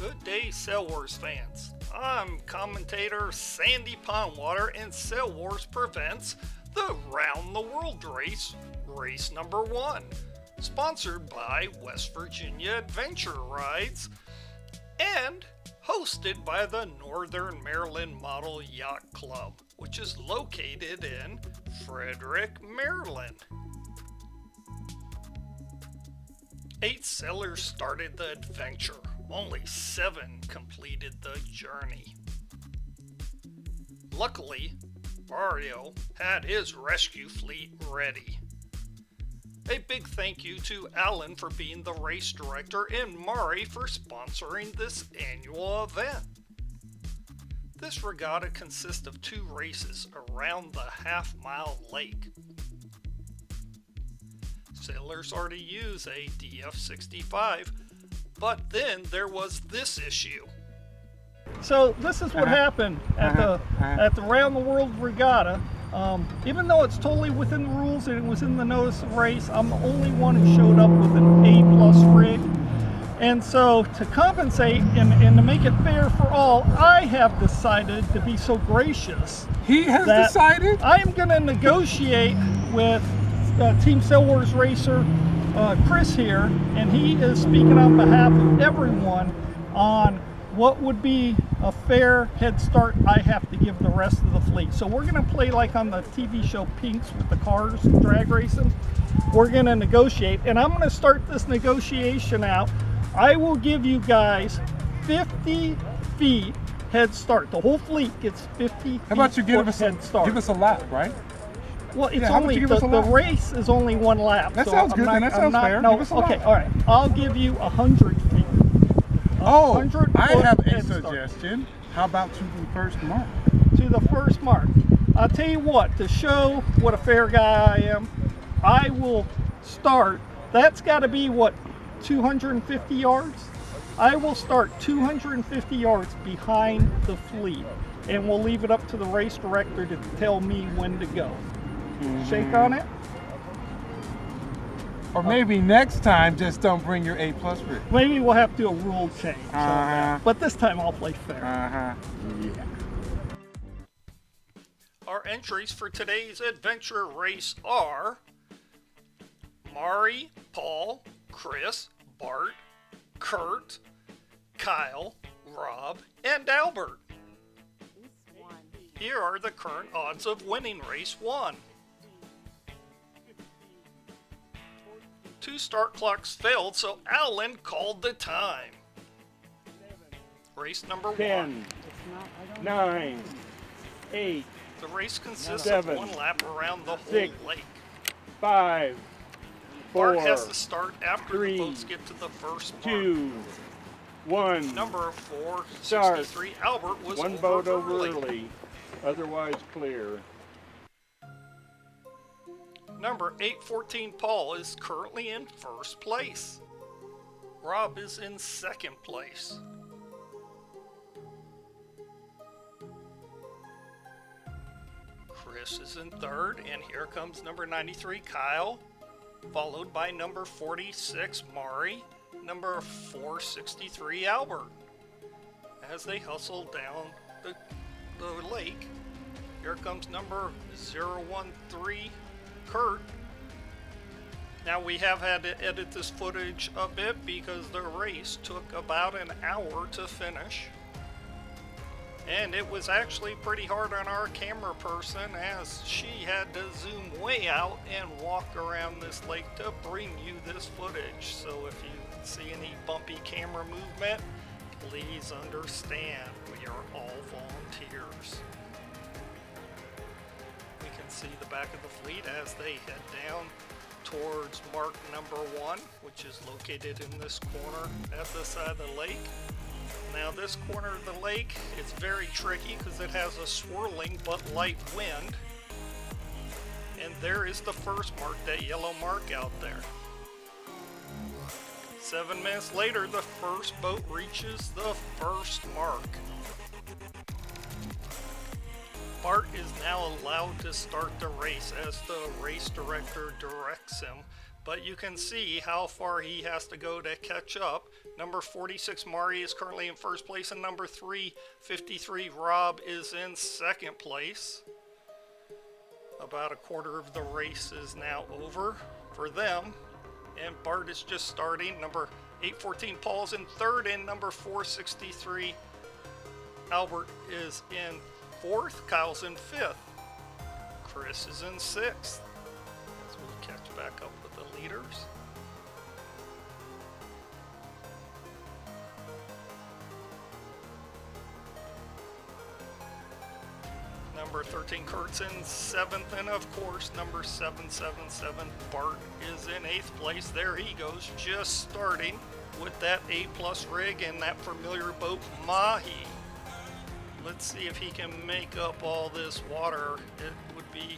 Good day, Sail Wars fans. I'm commentator Sandy Pondwater, and Sail Wars presents the Round the World race, race number 1, sponsored by West Virginia Adventure Rides and hosted by the Northern Maryland Model Yacht Club, which is located in Frederick, Maryland. 8 sailors started the adventure. Only 7 completed the journey. Luckily, Mario had his rescue fleet ready. A big thank you to Alan for being the race director and Mari for sponsoring this annual event. This regatta consists of 2 races around the half-mile lake. Sailors are to use a DF-65, but then there was this issue. So this is what happened at the Round the World Regatta. Even though it's totally within the rules and it was in the notice of race, I'm the only one who showed up with an A+ rig. And so to compensate and to make it fair for all, I have decided to be so gracious. He has decided? I am going to negotiate with Team Sail Wars racer Chris here, and he is speaking on behalf of everyone on what would be a fair head start I have to give the rest of the fleet. So we're going to play like on the TV show Pinks with the cars and drag racing. We're going to negotiate, and I'm going to start this negotiation out. I will give you guys 50 feet head start. The whole fleet gets 50 feet. How about you give us a lap, right? Well, it's only the race is only 1 lap. That sounds good. Then that sounds fair. No, okay, all right. I'll give you 100 feet. I have a suggestion. How about to the first mark? To the first mark. I'll tell you what. To show what a fair guy I am, I will start. That's got to be what, 250 yards. I will start 250 yards behind the fleet, and we'll leave it up to the race director to tell me when to go. Shake on it. Or maybe next time, just don't bring your A+ rig. Maybe we'll have to do a rule change. But this time I'll play fair. Yeah. Our entries for today's adventure race are Mari, Paul, Chris, Bart, Kurt, Kyle, Rob, and Albert. Here are the current odds of winning race 1. 2 start clocks failed, so Alan called the time. Race number 10, 1. 9, 8. The race consists 7, of 1 lap around the 6, whole lake. 5, 4, Bart has to start after 3, the boats get to the first mark. 2, 1. Number 4, Start. 63, Albert was 1 boat over early, otherwise clear. Number 814, Paul, is currently in first place. Rob is in second place. Chris is in third, and here comes number 93, Kyle, followed by number 46, Mari, number 463, Albert. As they hustle down the lake, here comes number 013, Kurt. Now we have had to edit this footage a bit because the race took about an hour to finish. And it was actually pretty hard on our camera person as she had to zoom way out and walk around this lake to bring you this footage. So if you see any bumpy camera movement, please understand we are all volunteers. We can see the back of the fleet as they head down towards mark number 1, which is located in this corner at the side of the lake. Now this corner of the lake is very tricky because it has a swirling but light wind. And there is the first mark, that yellow mark out there. 7 minutes later, the first boat reaches the first mark. Bart is now allowed to start the race as the race director directs him, but you can see how far he has to go to catch up Number 46, Mari, is currently in first place, and number 353, Rob, is in second place. About a quarter of the race is now over for them, and Bart is just starting. Number 814, Paul's in third, and number 463, Albert, is in fourth. Kyle's in fifth. Chris is in sixth. As we catch back up with the leaders. Number 13, Kurt's in seventh, and of course, number 777, Bart, is in eighth place. There he goes, just starting with that A-plus rig and that familiar boat, Mahi. Let's see if he can make up all this water. It would be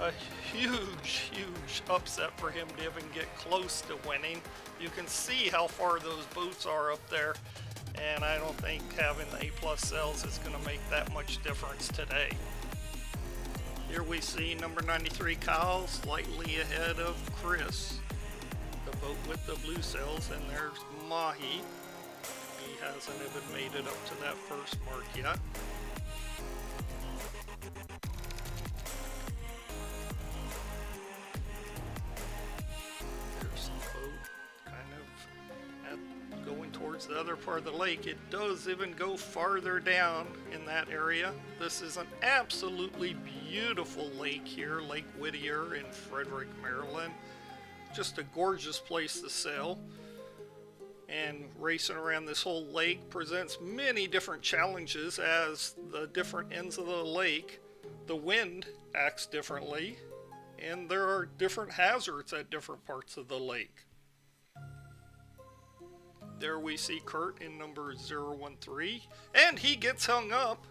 a huge, huge upset for him to even get close to winning. You can see how far those boats are up there. And I don't think having the A+ cells is going to make that much difference today. Here we see number 93, Kyle, slightly ahead of Chris, the boat with the blue cells, and there's Mahi. He hasn't even made it up to that first mark yet. There's the boat kind of going towards the other part of the lake. It does even go farther down in that area. This is an absolutely beautiful lake here, Lake Whittier in Frederick, Maryland. Just a gorgeous place to sail. And racing around this whole lake presents many different challenges as the different ends of the lake, the wind acts differently, and there are different hazards at different parts of the lake. There we see Kurt in number 013, and he gets hung up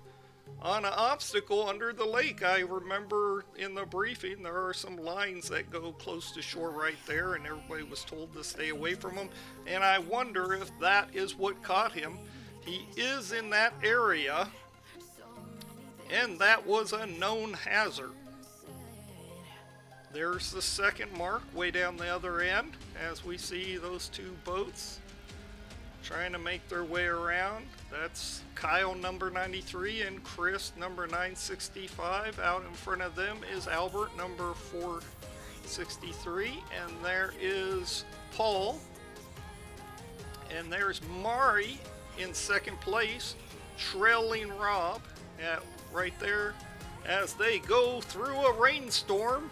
on an obstacle under the lake. I remember in the briefing there are some lines that go close to shore right there, and everybody was told to stay away from them, and I wonder if that is what caught him. He is in that area, and that was a known hazard. There's the second mark way down the other end as we see those two boats trying to make their way around. That's Kyle, number 93, and Chris, number 965. Out in front of them is Albert, number 463, and there is Paul, and there's Mari in second place, trailing Rob right there as they go through a rainstorm.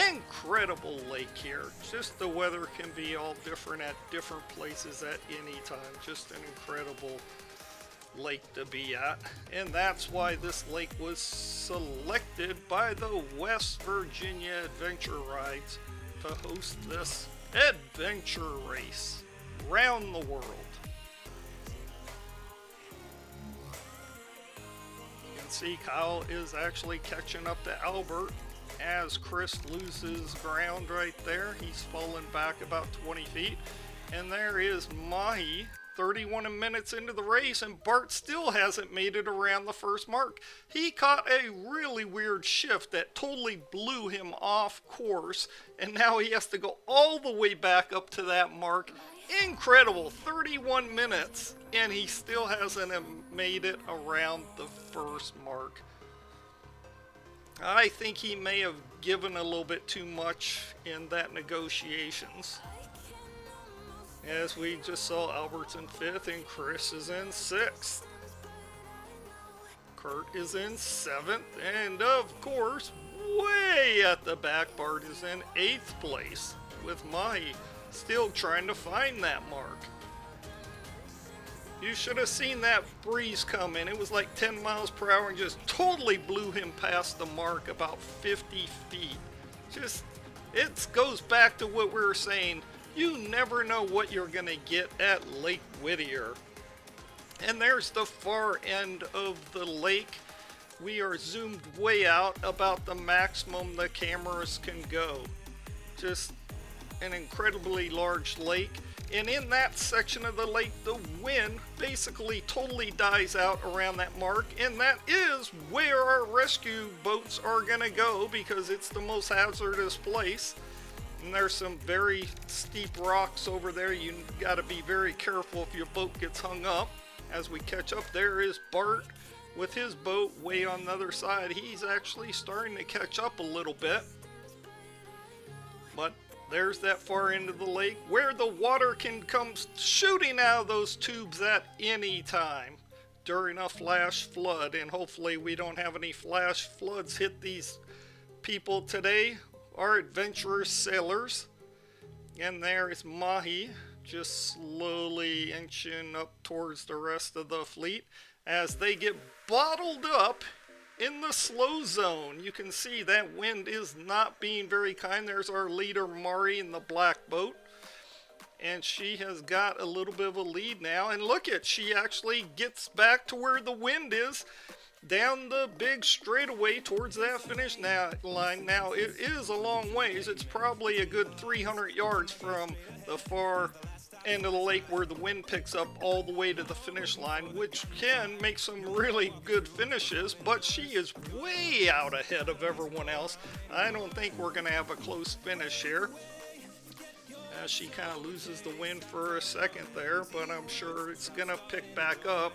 Incredible lake here. Just the weather can be all different at different places at any time. Just an incredible lake to be at. And that's why this lake was selected by the West Virginia Adventure Rides to host this adventure race around the world. You can see Kyle is actually catching up to Albert as Chris loses ground right there. He's fallen back about 20 feet. And there is Mahi, 31 minutes into the race, and Bart still hasn't made it around the first mark. He caught a really weird shift that totally blew him off course, and now he has to go all the way back up to that mark. Incredible, 31 minutes, and he still hasn't made it around the first mark. I think he may have given a little bit too much in that negotiations. As we just saw, Albert's in fifth and Chris is in sixth. Kurt is in seventh, and of course, way at the back, Bart is in eighth place, with Mahi still trying to find that mark. You should have seen that breeze come in. It was like 10 miles per hour and just totally blew him past the mark about 50 feet. It goes back to what we were saying. You never know what you're going to get at Lake Whittier. And there's the far end of the lake. We are zoomed way out, about the maximum the cameras can go. Just an incredibly large lake. And in that section of the lake, the wind basically totally dies out around that mark, and that is where our rescue boats are going to go because it's the most hazardous place. And there's some very steep rocks over there. You got to be very careful if your boat gets hung up. As we catch up, there is Bart with his boat way on the other side. He's actually starting to catch up a little bit. But there's that far end of the lake where the water can come shooting out of those tubes at any time during a flash flood. And hopefully we don't have any flash floods hit these people today, our adventurous sailors. And there is Mahi just slowly inching up towards the rest of the fleet as they get bottled up in the slow zone. You can see that wind is not being very kind. There's our leader Mari in the black boat, and she has got a little bit of a lead now. And look at, she actually gets back to where the wind is, down the big straightaway towards that finish line. Now it is a long ways. It's probably a good 300 yards from the far end of the lake where the wind picks up all the way to the finish line, which can make some really good finishes, but she is way out ahead of everyone else. I don't think we're going to have a close finish here, as she kind of loses the wind for a second there, but I'm sure it's going to pick back up.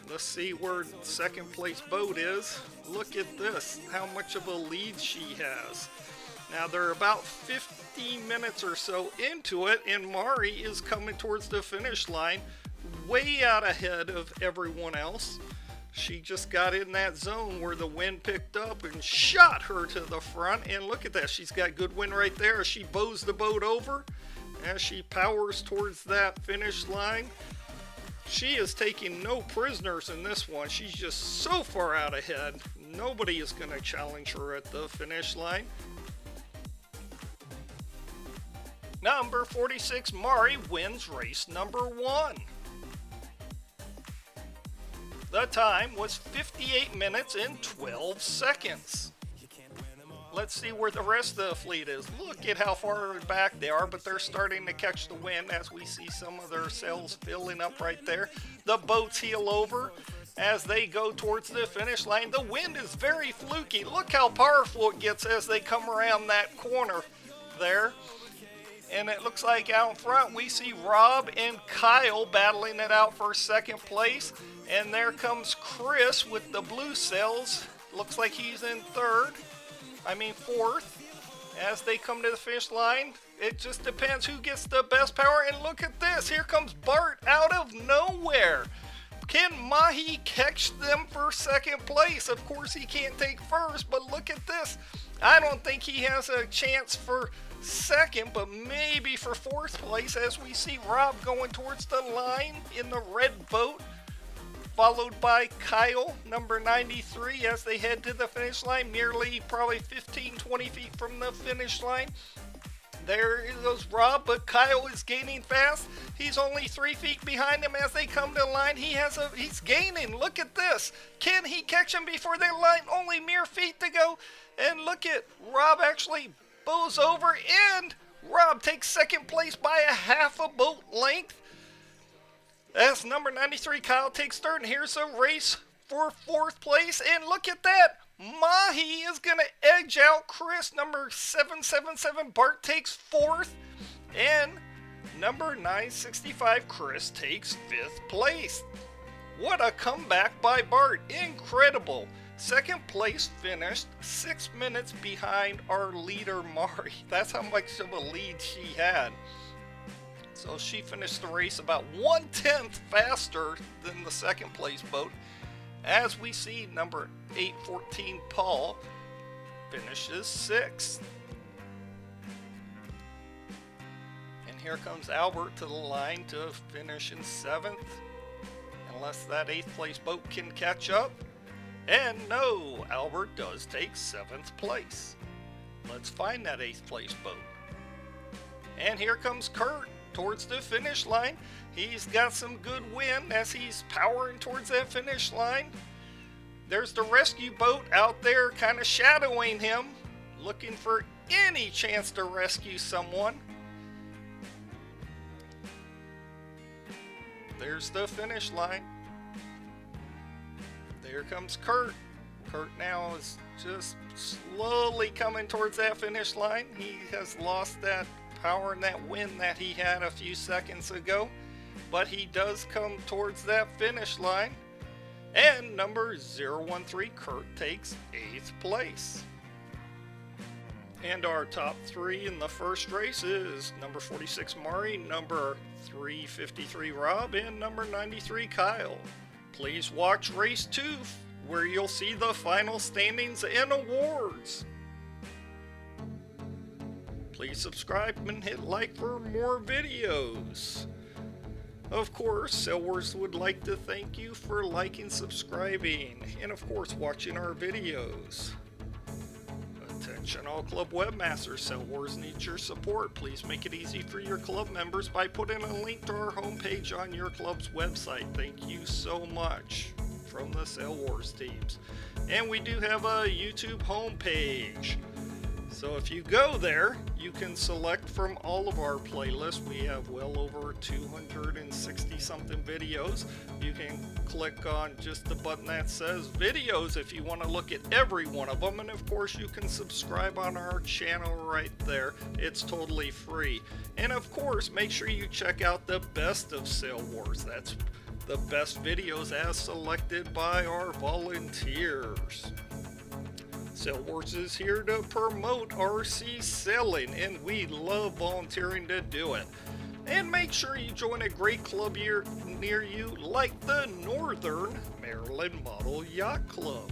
Let's see where the second place boat is. Look at this, how much of a lead she has. Now they're about 15 minutes or so into it, and Mari is coming towards the finish line way out ahead of everyone else. She just got in that zone where the wind picked up and shot her to the front, and look at that, she's got good wind right there as she bows the boat over as she powers towards that finish line. She is taking no prisoners in this one. She's just so far out ahead. Nobody is going to challenge her at the finish line. Number 46, Mari, wins race number 1. The time was 58 minutes and 12 seconds. Let's see where the rest of the fleet is. Look at how far back they are, but they're starting to catch the wind as we see some of their sails filling up right there. The boats heel over as they go towards the finish line. The wind is very fluky. Look how powerful it gets as they come around that corner there. And it looks like out in front we see Rob and Kyle battling it out for second place. And there comes Chris with the blue sails. Looks like he's in fourth. As they come to the finish line, it just depends who gets the best power. And look at this, here comes Bart out of nowhere. Can Mahi catch them for second place? Of course he can't take first, but look at this. I don't think he has a chance for second, but maybe for fourth place, as we see Rob going towards the line in the red boat, followed by Kyle, number 93, as they head to the finish line, nearly probably 15-20 feet from the finish line. There goes Rob, but Kyle is gaining fast. He's only 3 feet behind him as they come to the line. He's gaining. Look at this. Can he catch him before they line? Only mere feet to go. And look at Rob actually bows over, and Rob takes second place by a half a boat length. As number 93, Kyle, takes third, and here's a race for fourth place. And look at that. Mahi is going to edge out Chris. Number 777, Bart, takes fourth. And number 965, Chris, takes fifth place. What a comeback by Bart. Incredible. Second place finished 6 minutes behind our leader, Mari. That's how much of a lead she had. So she finished the race about 1/10 faster than the second place boat. As we see number 814, Paul, finishes 6th. And here comes Albert to the line to finish in 7th. Unless that 8th place boat can catch up. And no, Albert does take 7th place. Let's find that 8th place boat. And here comes Kurt towards the finish line. He's got some good wind as he's powering towards that finish line. There's the rescue boat out there kind of shadowing him, looking for any chance to rescue someone. There's the finish line. There comes Kurt. Kurt now is just slowly coming towards that finish line. He has lost that power and that wind that he had a few seconds ago, but he does come towards that finish line. And number 013 Kurt takes 8th place. And our top 3 in the first race is number 46 Mari, number 353 Rob, and number 93 Kyle. Please watch race 2, where you'll see the final standings and awards. Please subscribe and hit like for more videos. Of course, Sail Wars would like to thank you for liking, subscribing, and of course watching our videos. Attention all club webmasters, Sail Wars needs your support. Please make it easy for your club members by putting a link to our homepage on your club's website. Thank you so much from the Sail Wars teams. And we do have a YouTube homepage. So if you go there, you can select from all of our playlists. We have well over 260 something videos. You can click on just the button that says videos if you want to look at every one of them. And of course you can subscribe on our channel right there. It's totally free. And of course, make sure you check out the best of Sail Wars. That's the best videos as selected by our volunteers. Sail Wars is here to promote RC sailing, and we love volunteering to do it. And make sure you join a great club near you, like the Northern Maryland Model Yacht Club.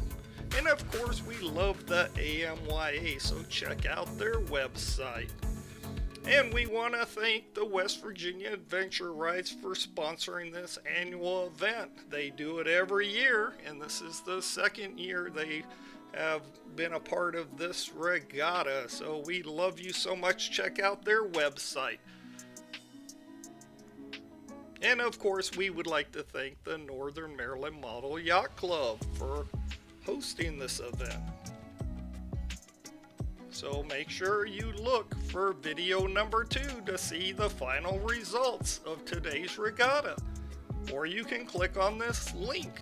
And of course, we love the AMYA, so check out their website. And we want to thank the West Virginia Adventure Rides for sponsoring this annual event. They do it every year, and this is the 2nd year they have been a part of this regatta. So we love you so much. Check out their website. And of course, we would like to thank the Northern Maryland Model Yacht Club for hosting this event. So make sure you look for video number 2 to see the final results of today's regatta. Or you can click on this link